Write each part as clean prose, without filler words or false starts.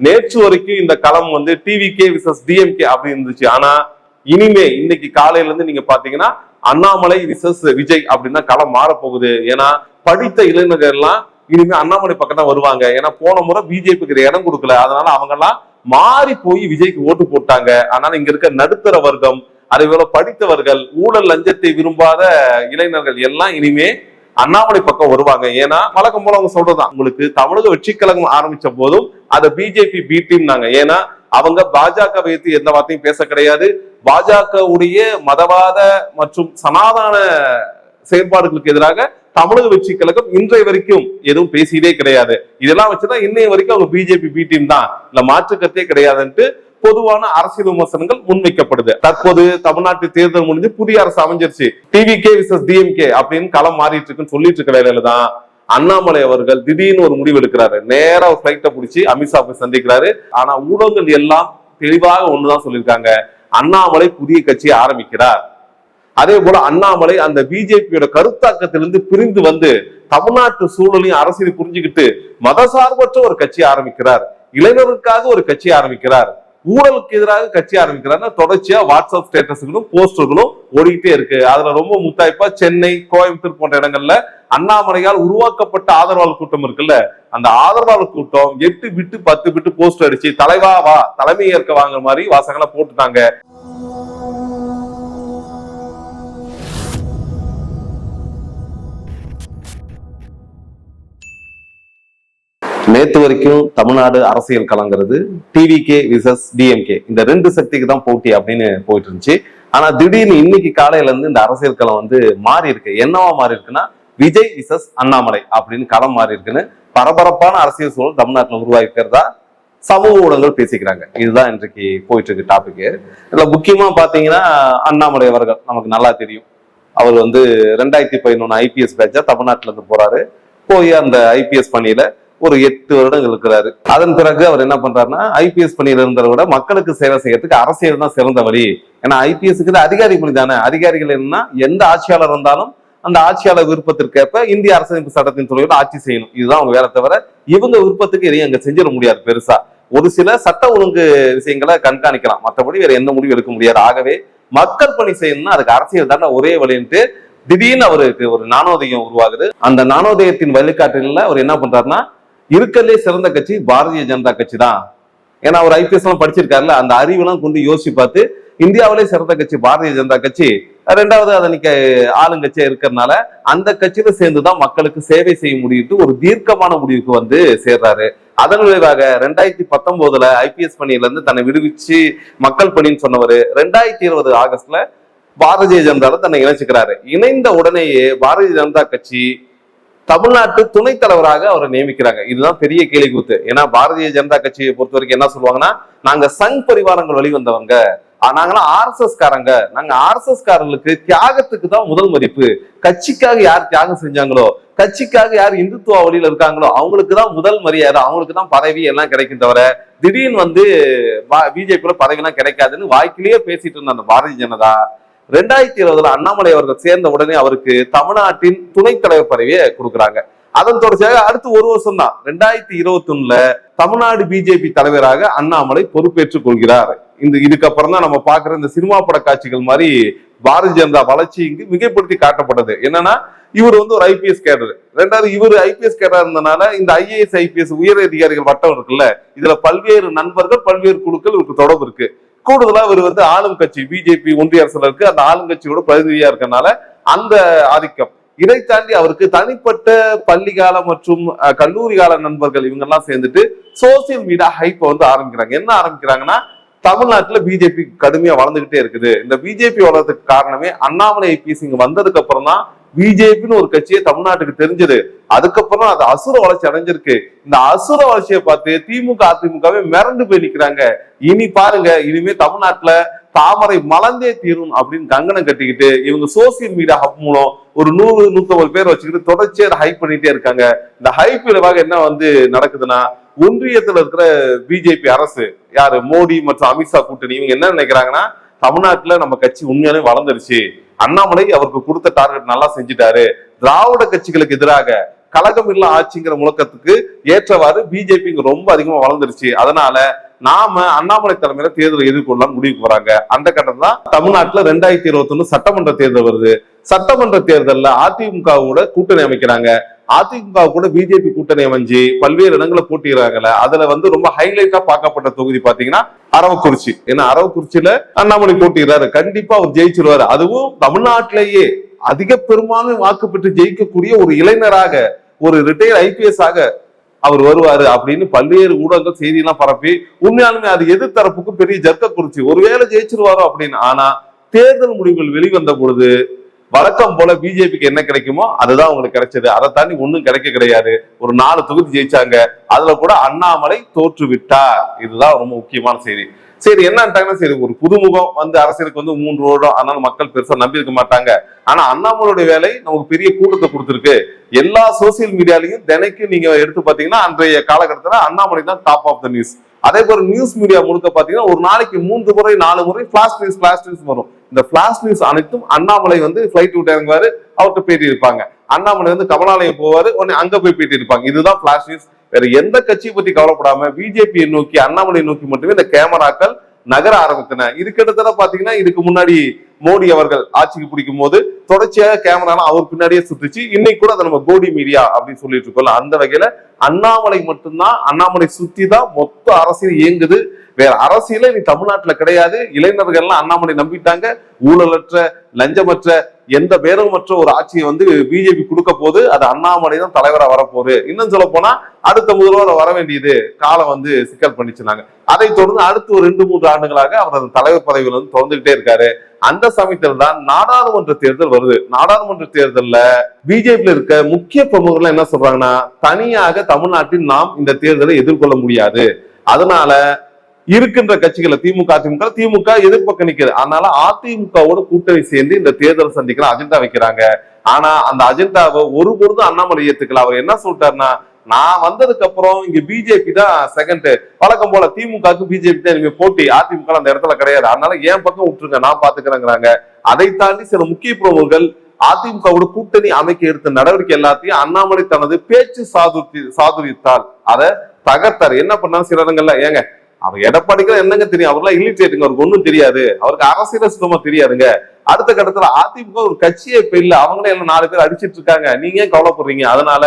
நேற்று வரைக்கும் இந்த களம் வந்து டிவிகே விசஸ் டிஎம்கே அப்படி இருந்துச்சு. ஆனா இனிமே இன்னைக்கு காலையில இருந்து நீங்க பாத்தீங்கன்னா அண்ணாமலை விசஸ் விஜய் அப்படின்னு களம் மாற போகுது. ஏன்னா படித்த இளைஞர்கள் எல்லாம் இனிமே அண்ணாமலை பக்கம் தான் வருவாங்க. ஏன்னா போன முறை பிஜேபிக்கு இடம் கொடுக்கல, அதனால அவங்க எல்லாம் மாறி போய் விஜய்க்கு ஓட்டு போட்டாங்க. அதனால இங்க இருக்க நடுத்தர வர்க்கம், அதே போல படித்தவர்கள், ஊழல் லஞ்சத்தை விரும்பாத இளைஞர்கள் எல்லாம் இனிமே அண்ணாமலை பக்கம் வருவாங்க. ஏன்னா வழக்கம் போல அவங்க சொல்றதுதான், உங்களுக்கு தமிழக வெற்றி கழகம் ஆரம்பிச்ச போதும் அதை பிஜேபி பி டீம்னாங்க. ஏன்னா அவங்க பாஜக வைத்து எந்த வார்த்தையும் பேச கிடையாது. பாஜகவுடைய மதவாத மற்றும் சனாதன செயல்பாடுகளுக்கு எதிராக தமிழக வெற்றி கழகம் இன்றைய வரைக்கும் எதுவும் பேசியதே கிடையாது. இதெல்லாம் வச்சுதான் இன்னைய வரைக்கும் அவங்க பிஜேபி பி டீம் தான், இல்ல மாற்றுக்கத்தே கிடையாதுன்ட்டு பொதுவான அரசியல் விமர்சனங்கள் முன்வைக்கப்படுது. தற்போது தமிழ்நாட்டு தேர்தல் முடிஞ்சு புதிய அரசு அமைஞ்சிருச்சு. டிவிகே விசஸ் டிஎம்கே அப்படின்னு களம் மாறிட்டு இருக்குன்னு சொல்லிட்டு இருக்க வேலையில தான் அண்ணாமலை அவர்கள் திடீர்னு ஒரு முடிவு எடுக்கிறாரு. நேரா ஒரு பிளைட்டை பிடிச்சி அமித்ஷா போய் சந்திக்கிறாரு. ஆனா ஊடகங்கள் எல்லாம் தெளிவாக ஒண்ணுதான் சொல்லியிருக்காங்க, அண்ணாமலை புதிய கட்சியை ஆரம்பிக்கிறார். அதே போல அண்ணாமலை அந்த பிஜேபியோட கருத்தாக்கத்திலிருந்து பிரிந்து வந்து தமிழ்நாட்டு சூழலையும் அரசியலை புரிஞ்சுக்கிட்டு மதசார்பற்ற ஒரு கட்சி ஆரம்பிக்கிறார், இளைஞருக்காக ஒரு கட்சி ஆரம்பிக்கிறார், ஊழலுக்கு எதிராக கட்சி ஆரம்பிக்கிறார். தொடர்ச்சியா வாட்ஸ்அப் ஸ்டேட்டஸ்களும் போஸ்டர்களும் ஓடிக்கிட்டே இருக்கு. அதுல ரொம்ப முத்தாய்ப்பா சென்னை, கோயம்புத்தூர் போன்ற இடங்கள்ல அண்ணாமலையால் உருவாக்கப்பட்ட ஆதரவாளர் கூட்டம் இருக்குல்ல, அந்த ஆதரவாளர் கூட்டம் 8 பிட்டு 10 பிட்டு போஸ்டர் அடிச்சு தலைவா வா தலைமை ஏற்க வாங்குற மாதிரி வாசகங்களை போட்டுட்டாங்க. நேற்று வரைக்கும் தமிழ்நாடு அரசியல் களங்கிறது டிவிகே விசஸ் டிஎம்கே, இந்த ரெண்டு சக்திக்கு தான் போட்டி அப்படின்னு போயிட்டு இருந்துச்சு. ஆனா திடீர்னு இன்னைக்கு காலையில இருந்து இந்த அரசியல் களம் வந்து மாறி இருக்கு. என்னவா மாறி இருக்குன்னா விஜய் விசஸ் அண்ணாமலை அப்படின்னு களம் மாறி இருக்குன்னு பரபரப்பான அரசியல் சூழல் தமிழ்நாட்டில் உருவாக்கிறதா சமூக ஊடகங்கள் பேசிக்கிறாங்க. இதுதான் இன்றைக்கு போயிட்டு இருக்கு டாபிக். இதுல முக்கியமா பாத்தீங்கன்னா அண்ணாமலை அவர்கள் நமக்கு நல்லா தெரியும். அவர் வந்து 2011 ஐபிஎஸ் பேட்சா தமிழ்நாட்டுல இருந்து போறாரு. போய் அந்த ஐபிஎஸ் பணியில ஒரு 8 வருடங்கள் இருக்கிறாரு. அதன் பிறகு அவர் என்ன பண்றாருன்னா ஐபிஎஸ் பணியில இருந்ததை விட மக்களுக்கு சேவை செய்யறதுக்கு அரசியல் தான் சிறந்த வழி. ஏன்னா ஐபிஎஸ்க்கு அதிகாரி பணி தானே. அதிகாரிகள் என்னன்னா எந்த ஆட்சியாளர் இருந்தாலும் அந்த ஆட்சியாளர் விருப்பத்திற்கேற்ப இந்திய அரசியலமைப்பு சட்டத்தின் துறையோட ஆட்சி செய்யணும். இதுதான் அவங்க வேலை தவிர இவங்க விருப்பத்துக்கு எதையும் அங்க செஞ்சிட முடியாது. பெருசா ஒரு சில சட்ட ஒழுங்கு விஷயங்களை கண்காணிக்கலாம், மற்றபடி வேற எந்த முடிவு எடுக்க முடியாது. ஆகவே மக்கள் பணி செய்யணும்னா அதுக்கு அரசியல் தானே ஒரே வழின்ட்டு திடீர்னு அவருக்கு ஒரு நாணோதயம் உருவாகுது. அந்த நாணோதயத்தின் வழிகாட்டில அவர் என்ன பண்றாருன்னா இருக்கலே சிறந்த கட்சி பாரதிய ஜனதா கட்சி தான். ஏன்னா அவர் ஐபிஎஸ் எல்லாம் படிச்சிருக்காருல்ல, அந்த அறிவெல்லாம் கொண்டு யோசிச்சு பார்த்து இந்தியாவிலே சிறந்த கட்சி பாரதிய ஜனதா கட்சி, ரெண்டாவது அதனைக்கு ஆளுங்கட்சியா இருக்கிறதுனால அந்த கட்சியில சேர்ந்துதான் மக்களுக்கு சேவை செய்ய முடியும் ஒரு தீர்க்கமான முடிவுக்கு வந்து சேர்றாரு. அதன் விளைவாக 2019 ஐபிஎஸ் பணியில இருந்து தன்னை விடுவிச்சு மக்கள் பணின்னு சொன்னவர் 2020 ஆகஸ்ட்ல பாரதிய ஜனதால தன்னை இணைச்சுக்கிறாரு. இணைந்த உடனேயே பாரதிய ஜனதா கட்சி தமிழ்நாட்டு துணைத் தலைவராக அவரை நியமிக்கிறாங்க. இதுதான் பெரிய கேள்வி கூத்து. ஏன்னா பாரதிய ஜனதா கட்சியை பொறுத்த வரைக்கும் என்ன சொல்லுவாங்கன்னா, நாங்க சங் பரிவாரங்கள் வெளிவந்தவங்க, நாங்களாம் ஆர்எஸ்எஸ் காரங்க, நாங்க ஆர்எஸ்எஸ் காரங்களுக்கு தியாகத்துக்கு தான் முதல் மதிப்பு. கட்சிக்காக யார் தியாகம் செஞ்சாங்களோ, கட்சிக்காக யார் இந்துத்துவ வழியில இருக்காங்களோ அவங்களுக்கு தான் முதல் மரியாதை, அவங்களுக்கு தான் பதவி எல்லாம் கிடைக்கும் தவிர திடீர்னு வந்து பிஜேபியில பதவி எல்லாம் கிடைக்காதுன்னு வாய்க்கிலேயே பேசிட்டு இருந்த அந்த பாரதிய ஜனதா 2020 அண்ணாமலை அவர்கள் சேர்ந்த உடனே அவருக்கு தமிழ்நாட்டின் துணைத் தலைவர் பதவியை கொடுக்குறாங்க. அதன் தொடர்ச்சியாக அடுத்து ஒரு வருஷம் தான் 2021 தமிழ்நாடு பிஜேபி தலைவராக அண்ணாமலை பொறுப்பேற்றுக் கொள்கிறார். இதுக்கப்புறம் தான் நம்ம பாக்குற இந்த சினிமா பட காட்சிகள் மாதிரி பாரதிய ஜனதா வளர்ச்சி இங்கு மிகைப்படுத்தி காட்டப்பட்டது. என்னன்னா இவர் வந்து ஒரு ஐபிஎஸ் கேடர், ரெண்டாவது இவர் ஐபிஎஸ் கேடரா இருந்தனால இந்த ஐஏஎஸ் ஐபிஎஸ் உயர் அதிகாரிகள் வட்டம் இருக்குல்ல, இதுல பல்வேறு நண்பர்கள் பல்வேறு குழுக்கள் இவருக்கு தொடர்பு இருக்கு. கூடுதலா இவர் வந்து ஆளும் கட்சி பிஜேபி ஒன்றிய அரசுல இருக்கு, அந்த ஆளுங்கட்சியோட பிரதிநிதியா இருக்கனால அந்த ஆதிக்கம். இதை தாண்டி அவருக்கு தனிப்பட்ட பள்ளி கால மற்றும் கல்லூரி கால நண்பர்கள் இவங்க எல்லாம் சேர்ந்துட்டு சோசியல் மீடியா ஹைப்பை வந்து ஆரம்பிக்கிறாங்க. என்ன ஆரம்பிக்கிறாங்கன்னா, தமிழ்நாட்டுல பிஜேபி கடுமையா வளர்ந்துகிட்டே இருக்குது. இந்த பிஜேபி வளர்றதுக்கு காரணமே அண்ணாமலை ஐபிஎஸ் இங்க வந்ததுக்கு அப்புறம் தான் பிஜேபின்னு ஒரு கட்சியை தமிழ்நாட்டுக்கு தெரிஞ்சது. அதுக்கப்புறம் அது அசுர வளர்ச்சி அடைஞ்சிருக்கு. இந்த அசுர வளர்ச்சியை பார்த்து திமுக அதிமுகவே மிரண்டு போய் நிக்கிறாங்க. இனி பாருங்க, இனிமே தமிழ்நாட்டுல தாமரை மலர்ந்தே தீரும் அப்படின்னு கங்கணம் கட்டிக்கிட்டு இவங்க சோசியல் மீடியா ஹப் மூலம் ஒரு 100-150 பேர் வச்சுக்கிட்டு தொடர்ச்சியா ஹைப் பண்ணிட்டே இருக்காங்க. இந்த ஹைப் விளைவாக என்ன வந்து நடக்குதுன்னா, ஒன்றியத்துல இருக்கிற பிஜேபி அரசு யாரு மோடி மற்றும் அமித்ஷா கூட்டணி இவங்க என்ன நினைக்கிறாங்கன்னா, தமிழ்நாட்டுல நம்ம கட்சி உண்மையாலே வளர்ந்துருச்சு, அண்ணாமலை அவருக்கு கொடுத்த டார்கெட் நல்லா செஞ்சுட்டாரு, திராவிட கட்சிகளுக்கு எதிராக கழகம் இல்ல ஆட்சிங்கிற முழக்கத்துக்கு ஏற்றவாறு பிஜேபி ரொம்ப அதிகமா வளர்ந்துருச்சு. அதனால நாம அண்ணாமலை தலைமையில தேர்தலை எதிர்கொள்ளலாம் முடிவுக்கு வராங்க. அந்த கட்டம் தான் தமிழ்நாட்டுல 2021 சட்டமன்ற தேர்தல் வருது. சட்டமன்ற தேர்தல்ல அதிமுகவோட கூட்டணி அமைக்கிறாங்க. அதிமுக கூட பிஜேபி கூட்டணி அமைஞ்சு பல்வேறு இடங்களை போட்டிடுறாங்கல்ல. அதுல ரொம்ப ஹைலைட்டா பார்க்கப்பட்ட தொகுதி பாத்தீங்கன்னா அரவக்குறிச்சி. ஏன்னா அரவக்குறிச்சியில அண்ணாமலை போட்டிடுறாரு, கண்டிப்பா அவர் ஜெயிச்சிருவாரு. அதுவும் தமிழ்நாட்டிலேயே அதிக பெரும்பான்மை வாக்கு பெற்று ஜெயிக்கக்கூடிய ஒரு இளைஞராக, ஒரு ரிட்டையர் ஐபிஎஸ் ஆக அவர் வருவாரு அப்படின்னு பல்வேறு ஊடகங்கள் செய்தியெல்லாம் பரப்பி உண்மையாலுமே அது எதிர்த்தரப்புக்கு பெரிய ஜர்க்க குறிச்சி, ஒருவேளை ஜெயிச்சிருவாரோ அப்படின்னு. ஆனா தேர்தல் முடிவுகள் வெளிவந்த பொழுது வழக்கம் போல பிஜேபிக்கு என்ன கிடைக்குமோ அதுதான் உங்களுக்கு கிடைச்சது. அதை தாண்டி ஒண்ணும் கிடையாது. ஒரு 4 தொகுதி ஜெயிச்சாங்க, அதுல கூட அண்ணாமலை தோற்று விட்டார். இதுதான் ரொம்ப முக்கியமான செய்தி. சரி, என்னன்ட்டாங்கன்னா, சரி ஒரு புதுமுகம் அரசியலுக்கு 3 வருடம், அதனால மக்கள் பெருசா நம்பி இருக்க மாட்டாங்க. ஆனா அண்ணாமலையுடைய வேலை நமக்கு பெரிய கூட்டத்தை கொடுத்திருக்கு. எல்லா சோசியல் மீடியாலையும் தினைக்கும் நீங்க எடுத்து பாத்தீங்கன்னா அன்றைய காலகட்டத்துல அண்ணாமலை தான் டாப் ஆஃப் த நியூஸ். அதே போல நியூஸ் மீடியா முழுக்க பாத்தீங்கன்னா ஒரு நாளைக்கு 3 முறை 4 முறை பிளாஷ் நியூஸ் வரும். இந்த பிளாஷ் நியூஸ் அனைத்தும் அண்ணாமலை ஃபிளைட் விட்டு இறங்குவாரு, அவர்கிட்ட பேட்டி இருப்பாங்க. அண்ணாமலை கமலாலயம் போவாரு, உடனே அங்க போய் பேட்டி இருப்பாங்க. இதுதான் பிளாஷ் நியூஸ். வேற எந்த கட்சியை பத்தி கவலைப்படாம பிஜேபியை நோக்கி, அண்ணாமலை நோக்கி மட்டுமே இந்த கேமராக்கள் நகர ஆரம்பித்தன. இது கிட்டத்தட்ட பாத்தீங்கன்னா இதுக்கு முன்னாடி மோடி அவர்கள் ஆட்சிக்கு பிடிக்கும் போது தொடர்ச்சியாக கேமரா அவர் பின்னாடியே சுத்துச்சு. இன்னைக்கு கூட அதை நம்ம கோடி மீடியா அப்படின்னு சொல்லிட்டு இருக்கோம். அந்த வகையில அண்ணாமலை மட்டும்தான், அண்ணாமலை சுத்தி தான் மொத்த அரசியல் இயங்குது. வேற அரசியல நீ தமிழ்நாட்டுல கிடையாது. இளைஞர்கள்லாம் அண்ணாமலை நம்பிட்டாங்க. ஊழலற்ற, லஞ்சமற்ற, எந்த பேரமற்ற ஒரு ஆட்சியை பிஜேபி கொடுக்க போது அது அண்ணாமலை தான் தலைவரா வரப்போகுது. இன்னும் சொல்ல போனா அடுத்த முதல்வர் வர வேண்டியது காலம் சிக்கல் பண்ணிச்சுனாங்க. அதை தொடர்ந்து அடுத்து ஒரு 2-3 ஆண்டுகளாக அவர் அந்த தலைவர் பதவியில் தொடர்ந்துகிட்டே இருக்காரு. அந்த சமயத்தில் தான் நாடாளுமன்ற தேர்தல் வருது. நாடாளுமன்ற தேர்தல்ல பிஜேபியில இருக்க முக்கிய பிரமுகர்கள் என்ன சொல்றாங்கன்னா, தனியாக தமிழ்நாட்டில் நாம் இந்த தேர்தலை எதிர்கொள்ள முடியாது. அதனால இருக்கின்ற கட்சிகளை திமுக எதிர்ப்பக்கம் நிக்கிறது. அதனால அதிமுகவோட கூட்டணி சேர்ந்து இந்த தேர்தல் சந்திக்கிற அஜெண்டா வைக்கிறாங்க. ஆனா அந்த அஜெண்டாவை ஒருபொழுதும் அண்ணாமலை ஏத்துக்கல. அவர் என்ன சொல்லிட்டாருன்னா, நான் வந்ததுக்கு அப்புறம் இங்க பிஜேபி தான் செகண்ட், வழக்கம் போல திமுகவுக்கு பிஜேபி தான் இனிமே போட்டி, அதிமுக அந்த இடத்துல கிடையாது, அதனால என் பக்கம் விட்டுருங்க, நான் பாத்துக்கிறேங்கிறாங்க. அதை தாண்டி சில முக்கிய பிரமுகர்கள் அதிமுகவோட கூட்டணி அமைக்க எடுத்த நடவடிக்கை எல்லாத்தையும் அண்ணாமலை தனது பேச்சு சாதுரியத்தால் அதை தகர்த்தாரு. என்ன பண்ணாலும் சில இடங்கள்ல, ஏங்க அவர் எடப்பாடிக்கு என்னங்க தெரியும், அவர்லாம் இல்லிட்ரேட்டுங்க, அவருக்கு ஒன்றும் தெரியாது, அவருக்கு அரசியல் சுத்தமா தெரியாதுங்க. அடுத்த கட்டத்துல அதிமுக ஒரு கட்சியே இப்ப இல்ல, அவங்களே எல்லாம் 4 பேர் அடிச்சிட்டு இருக்காங்க, நீங்க ஏன் கவலைப்படுறீங்க? அதனால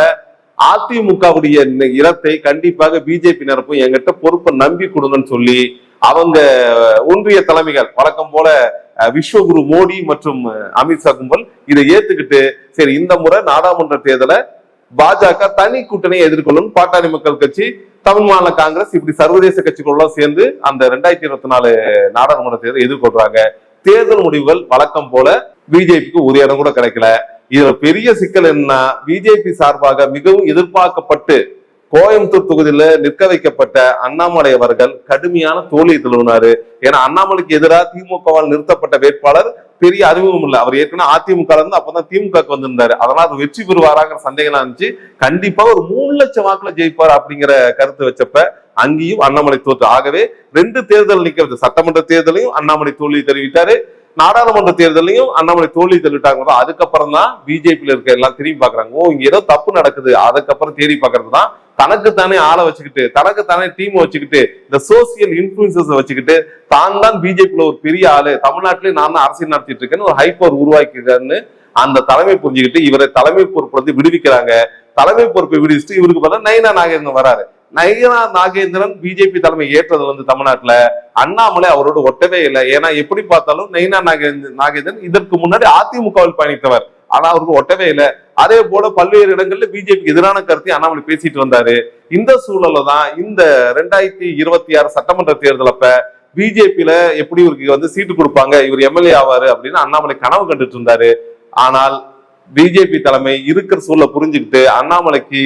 அதிமுகவுடைய இடத்தை கண்டிப்பாக பிஜேபி நிரப்பும், என்கிட்ட பொறுப்பை நம்பி கொடுங்கன்னு சொல்லி அவங்க ஒன்றிய தலைமைகள் வழக்கம் போல விஸ்வகுரு மோடி மற்றும் அமித்ஷா கும்பல் இதை ஏத்துக்கிட்டு, சரி இந்த முறை நாடாளுமன்ற தேர்தலை பாஜக தனி கூட்டணியை எதிர்கொள்ளும், பாட்டாளி மக்கள் கட்சி, தமிழ் மாநில காங்கிரஸ், இப்படி சர்வதேச கட்சிகளெல்லாம் சேர்ந்து அந்த 2024 நாடாளுமன்ற தேர்தலை எதிர்கொள்றாங்க. தேர்தல் முடிவுகள் வழக்கம் போல பிஜேபிக்கு ஒரு இடம் கூட கிடைக்கல. இதுல பெரிய சிக்கல் என்ன, பிஜேபி சார்பாக மிகவும் எதிர்பார்க்கப்பட்டு கோயம்புத்தூர் தொகுதியில நிற்க வைக்கப்பட்ட அண்ணாமலை அவர்கள் கடுமையான தோல்வியை தழுவினாரு. ஏன்னா அண்ணாமலைக்கு எதிராக திமுகவால் நிறுத்தப்பட்ட வேட்பாளர் பெரிய அறிமுகம் இல்லை. அவர் ஏற்கனவே அதிமுக இருந்து அப்பதான் திமுக வந்திருந்தாரு. அதனால அது வெற்றி பெறுவாராங்கிற சந்தேகம் இருந்துச்சு. கண்டிப்பா ஒரு 3 லட்சம் வாக்குல ஜெயிப்பார் அப்படிங்கிற கருத்து வச்சப்ப அங்கேயும் அண்ணாமலை தோற்று. ஆகவே 2 தேர்தல் நிக்கிறது, சட்டமன்ற தேர்தலையும் அண்ணாமலை தோல்வி தெரிவித்தாரு, நாடாளுமன்ற தேர்தலையும் அண்ணாமலை தோல்வி தெரிவிட்டாங்க. அதுக்கப்புறம் தான் பிஜேபியில இருக்க எல்லாம் திரும்பி பாக்குறாங்க, ஓ இங்க ஏதோ தப்பு நடக்குது. அதுக்கப்புறம் தேடி பாக்குறது தான் தனக்குத்தானே ஆளை வச்சுக்கிட்டு, தனக்குத்தானே டீம் வச்சுக்கிட்டு, இந்த சோசியல் இன்ஃபுளுசஸ் வச்சுக்கிட்டு தான் பிஜேபியில ஒரு பெரிய ஆளு, தமிழ்நாட்டிலே நான் தான் அரசியல் நடத்திட்டு இருக்கேன்னு ஒரு ஹைப்பர் உருவாக்கிருக்காருன்னு அந்த தலைமை புரிஞ்சுக்கிட்டு இவரை தலைமை பொறுப்பு விடுவிக்கிறாங்க. தலைமை பொறுப்பை விடுவிச்சுட்டு இவருக்கு பார்த்தா நயினா நாகேந்திரன் வராரு. நயினா நாகேந்திரன் பிஜேபி தலைமை ஏற்றது தமிழ்நாட்டுல அண்ணாமலை அவரோட ஒட்டவே இல்லை. ஏன்னா எப்படி பார்த்தாலும் நயினா நாகேந்திரன் இதற்கு முன்னாடி அதிமுகவில் பயணித்தவர், ஆனா அவருக்கு ஒட்டவே இல்லை. அதே போல பல்வேறு இடங்கள்ல பிஜேபிக்கு எதிரான கருத்தை அண்ணாமலை பேசிட்டு வந்தாரு. இந்த சூழல்ல தான் இந்த 2026 சட்டமன்ற தேர்தல் அப்ப பிஜேபியில எப்படி இவருக்கு சீட்டு கொடுப்பாங்க, இவர் எம்எல்ஏ ஆவாரு அப்படின்னு அண்ணாமலை கனவு கண்டுட்டு இருந்தாரு. ஆனால் பிஜேபி தலைமை இருக்கிற சூழலை புரிஞ்சுக்கிட்டு அண்ணாமலைக்கு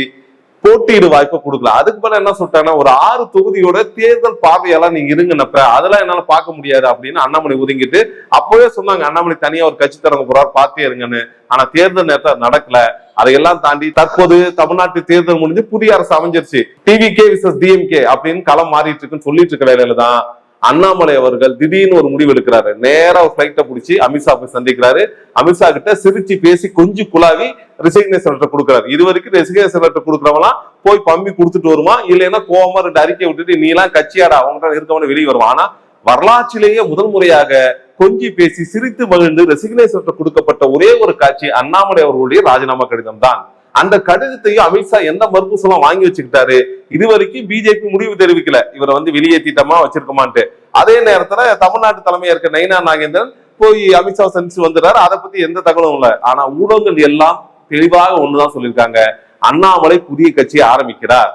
போட்டியிடு வாய்ப்பை கொடுக்கல. அதுக்கு மேல என்ன சொல்லிட்டாங்கன்னா, ஒரு 6 தொகுதியோட தேர்தல் பார்வையெல்லாம் நீங்க இருங்கன்னப்ப அதெல்லாம் என்னால பார்க்க முடியாது அப்படின்னு அண்ணாமலை ஒதுங்கிட்டு அப்பவே சொன்னாங்க, அண்ணாமலை தனியா ஒரு கட்சி தரங்க போறாரு பார்த்தே இருங்கன்னு. ஆனா தேர்தல் நேரத்தில் நடக்கல. அதையெல்லாம் தாண்டி தற்போது தமிழ்நாட்டு தேர்தல் முடிஞ்சு புதிய அரசு அமைஞ்சிருச்சு. டிவிகே விசஸ் டிஎம்கே அப்படின்னு களம் மாறிட்டு இருக்குன்னு சொல்லிட்டு இருக்க வேலையில தான் அண்ணாமலை அவர்கள் திடீர்னு ஒரு முடிவு எடுக்கிறாரு. நேரா ஃபிளைட்டை பிடிச்சி அமித்ஷா போய் சந்திக்கிறாரு. அமித்ஷா கிட்ட சிரிச்சு பேசி கொஞ்சம் குழாவி ரிசைக்னேஷன் லெட்டர் கொடுக்குறாரு. இது வரைக்கும் ரிசைக்னேஷன் லெட்டர் கொடுக்குறவங்களாம் போய் பம்பி கொடுத்துட்டு வருமா, இல்லைன்னா கோவமா 2 அறிக்கை விட்டுட்டு நீ எல்லாம் கட்சியாடா அவங்க இருக்கவன வெளியே வருவான். ஆனா வரலாற்றிலேயே முதல் முறையாக கொஞ்சி பேசி சிரித்து மகிழ்ந்து ரெசிக்னேஷன் லெட்டர் கொடுக்கப்பட்ட ஒரே ஒரு காட்சி அண்ணாமலை அவர்களுடைய ராஜினாமா கடிதம் தான். அந்த கடிதத்தையும் அமித்ஷா எந்த மறுபூசலாம் வாங்கி வச்சுக்கிட்டாரு. இதுவரைக்கும் பிஜேபி முடிவு தெரிவிக்கல இவரை வெளியேற்றிட்டமா வச்சிருக்கமான்ட்டு. அதே நேரத்துல தமிழ்நாட்டு தலைமையா இருக்க நயினா நாகேந்திரன் போய் அமித்ஷா சந்திச்சு வந்துடுறாரு. அதை பத்தி எந்த தகவலும் இல்லை. ஆனா ஊடகங்கள் எல்லாம் தெளிவாக ஒண்ணுதான் சொல்லியிருக்காங்க, அண்ணாமலை புதிய கட்சியை ஆரம்பிக்கிறார்.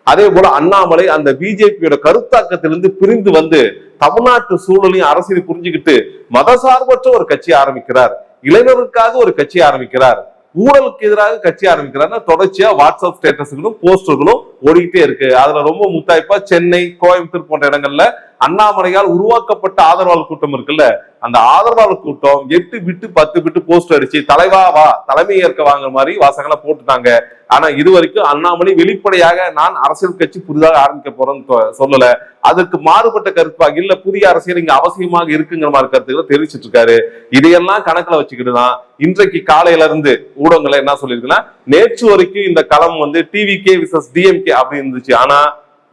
அதே போல அண்ணாமலை அந்த பிஜேபியோட கருத்தாக்கத்திலிருந்து பிரிந்து வந்து தமிழ்நாட்டு சூழலையும் அரசியலை புரிஞ்சுக்கிட்டு மதசார்பற்ற ஒரு கட்சி ஆரம்பிக்கிறார், இளைஞருக்காக ஒரு கட்சி ஆரம்பிக்கிறார், ஊழலுக்கு எதிராக கட்சி ஆரம்பிக்கிறார். தொடர்ச்சியா வாட்ஸ்அப் ஸ்டேட்டஸ்களும் போஸ்டர்களும் ஓடிக்கிட்டே இருக்கு. அதுல ரொம்ப முத்தாய்ப்பா சென்னை, கோயம்புத்தூர் போன்ற இடங்கள்ல அண்ணாமலையால் உருவாக்கப்பட்ட ஆதரவாளர் கூட்டம் இருக்குல்ல, அந்த ஆதரவாளர் கூட்டம் 8 பிட்டு 10 பிட்டு போஸ்டர் அடிச்சு தலைவா வா தலைமை ஏற்க வாங்குற மாதிரி வாசகங்களை போட்டுட்டாங்க. ஆனா இது வரைக்கும் அண்ணாமலை வெளிப்படையாக நான் அரசியல் கட்சி புதிதாக ஆரம்பிக்க போறேன்னு சொல்லல. அதற்கு மாறுபட்ட கருத்தாக இல்ல புதிய அரசியல் இங்க அவசியமாக இருக்குங்கிற மாதிரி கருத்துக்களை தெரிவிச்சிட்டு இருக்காரு. இதையெல்லாம் கணக்குல வச்சுக்கிட்டுதான் இன்றைக்கு காலையில இருந்து ஊடகங்களை என்ன சொல்லியிருக்குன்னா, நேற்று வரைக்கும் இந்த களம் டிவிகே விசஸ் டிஎம்கே அப்படின்னு இருந்துச்சு. ஆனா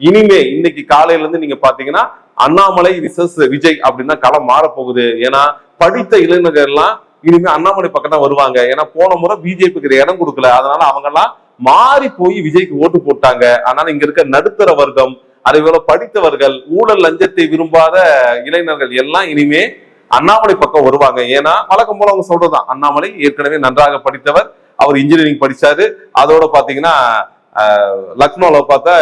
இனிமே இன்னைக்கு காலையில இருந்து நீங்க பாத்தீங்கன்னா அண்ணாமலை விசஸ் விஜய் அப்படின்னா களம் மாற போகுது. ஏன்னா படித்த இளைஞர்கள் எல்லாம் இனிமே அண்ணாமலை பக்கம் தான் வருவாங்க. ஏன்னா போன முறை பிஜேபிக்கு இடம் கொடுக்கல, அதனால அவங்க எல்லாம் மாறி போய் விஜய்க்கு ஓட்டு போட்டாங்க. அதனால இங்க இருக்க நடுத்தர வர்க்கம், அதே போல படித்தவர்கள், ஊழல் லஞ்சத்தை விரும்பாத இளைஞர்கள் எல்லாம் இனிமே அண்ணாமலை பக்கம் வருவாங்க. ஏன்னா வழக்கம் போல அவங்க சொல்றதுதான், அண்ணாமலை ஏற்கனவே நன்றாக படித்தவர், அவர் இன்ஜினியரிங் படிச்சாரு, அதோட பாத்தீங்கன்னா லக்னோல பார்த்தா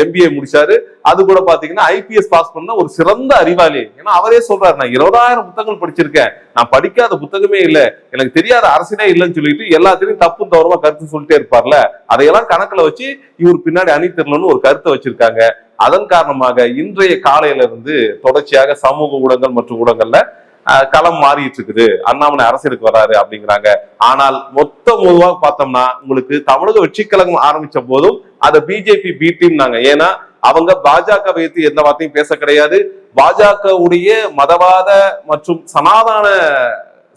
எம்பிஏ முடிச்சாரு, அது கூட பாத்தீங்கன்னா ஐபிஎஸ் பாஸ் பண்ண ஒரு சிறந்த அறிவாளி. ஏன்னா அவரே சொல்றாரு, நான் 20,000 புத்தகங்கள் படிச்சிருக்கேன், நான் படிக்காத புத்தகமே இல்ல, எனக்கு தெரியாத அரசியலே இல்லைன்னு சொல்லிட்டு எல்லாத்திலையும் தப்பு தவறமா கருத்து சொல்லிட்டே இருப்பார்ல, அதையெல்லாம் கணக்குல வச்சு இவர் பின்னாடி அணி திரளணும்னு ஒரு கருத்தை வச்சிருக்காங்க. அதன் காரணமாக இன்றைய காலையில இருந்து தொடர்ச்சியாக சமூக ஊடகங்கள் மற்றும் ஊடகங்கள்ல களம் மாறிட்டு இருக்குது, அண்ணாமலை அரசியலுக்கு வராரு அப்படிங்கிறாங்க. ஆனால் மொத்தமாக பார்த்தோம்னா உங்களுக்கு தமிழக வெற்றி கழகம் ஆரம்பிச்ச போதும் அதை பிஜேபி பி டீம்னாங்க. ஏன்னா அவங்க பாஜக வைத்து எந்த வார்த்தையும் பேச கிடையாது. பாஜகவுடைய மதவாத மற்றும் சனாதன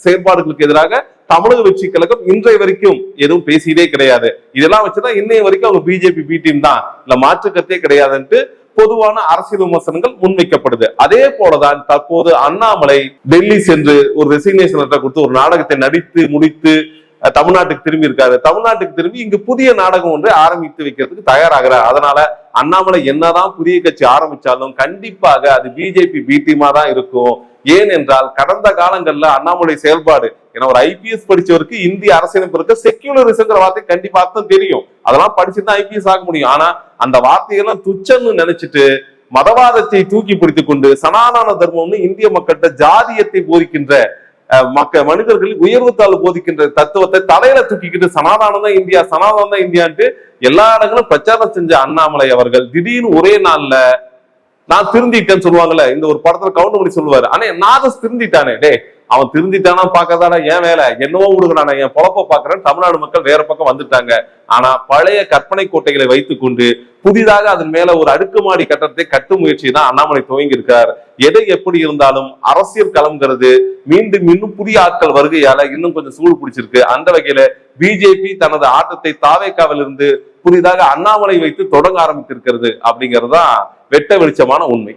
செயற்பாடுகளுக்கு எதிராக தமிழக வெற்றி கழகம் இன்றைய வரைக்கும் எதுவும் பேசியதே கிடையாது. இதெல்லாம் வச்சுதான் இன்னைய வரைக்கும் அவங்க பிஜேபி பி டீம் தான், இல்ல மாற்றுக்கத்தே கிடையாதுன்ட்டு பொதுவான அரசியல் விமர்சனங்கள் முன்வைக்கப்படுது. அதே போலதான் தற்போது அண்ணாமலை டெல்லி சென்று ஒரு ரெசிக்னேஷன் லெட்டர் கொடுத்து ஒரு நாடகத்தை நடித்து முடித்து தமிழ்நாட்டுக்கு திரும்பி இருக்காரு. தமிழ்நாட்டுக்கு திரும்பி இங்கு புதிய நாடகம் ஒன்று ஆரம்பித்து வைக்கிறதுக்கு தயாராகிறார். அதனால அண்ணாமலை என்னதான் புதிய கட்சி ஆரம்பிச்சாலும் கண்டிப்பாக அது பிஜேபி பி டீமா தான் இருக்கும். ஏனென்றால் கடந்த காலங்கள்ல அண்ணாமலை செயல்பாடு, ஏன்னா ஒரு ஐபிஎஸ் படிச்சவருக்கு இந்திய அரசியலமைப்பு இருக்க செக்யூலரிசம்ங்கிற வார்த்தை கண்டிப்பா அர்த்தம் தெரியும், அதெல்லாம் படிச்சுட்டு தான் ஐபிஎஸ் ஆக முடியும். ஆனா அந்த வார்த்தையெல்லாம் துச்சம்னு நினைச்சிட்டு மதவாதத்தை தூக்கி பிடித்துக் கொண்டு சனாதன தர்மம்னு இந்திய மக்கள்கிட்ட ஜாதியத்தை போதிக்கின்ற மனிதர்கள் உயர்வு தாழ்வு போதிக்கின்ற தத்துவத்தை தலையில தூக்கிக்கிட்டு சனாதானம் தான் இந்தியா, சனாதானம் தான் இந்தியான்ட்டு எல்லா இடங்களும் பிரச்சாரம் செஞ்ச அண்ணாமலை அவர்கள் திடீர்னு ஒரே நாள்ல நான் திருந்திட்டேன்னு சொல்லுவாங்கல்ல, இந்த ஒரு படத்துல கவுண்ட் பண்ணி சொல்லுவாரு, ஆனா நாதஸ் திருந்திட்டானே, டே அவன் திருந்திட்டானா பாக்கதாடா என் வேலை, என்னவோ விடுகிறானா என் பொழப்ப பாக்குறேன் தமிழ்நாடு மக்கள் வேற பக்கம் வந்துட்டாங்க. ஆனா பழைய கற்பனை கோட்டைகளை வைத்துக் கொண்டு புதிதாக அதன் மேல ஒரு அடுக்குமாடி கட்டடத்தை கட்டும் முயற்சி தான் அண்ணாமலை துவங்கி இருக்கார். எதை எப்படி இருந்தாலும் அரசியல் களம்ங்கிறது மீண்டும் இன்னும் புதிய ஆட்கள் வருகையால இன்னும் கொஞ்சம் சூடு பிடிச்சிருக்கு. அந்த வகையில பிஜேபி தனது ஆட்டத்தை தாவேக்காவில் இருந்து புதிதாக அண்ணாமலை வைத்து தொடங்க ஆரம்பித்திருக்கிறது அப்படிங்கிறது தான் வெட்ட வெளிச்சமான உண்மை.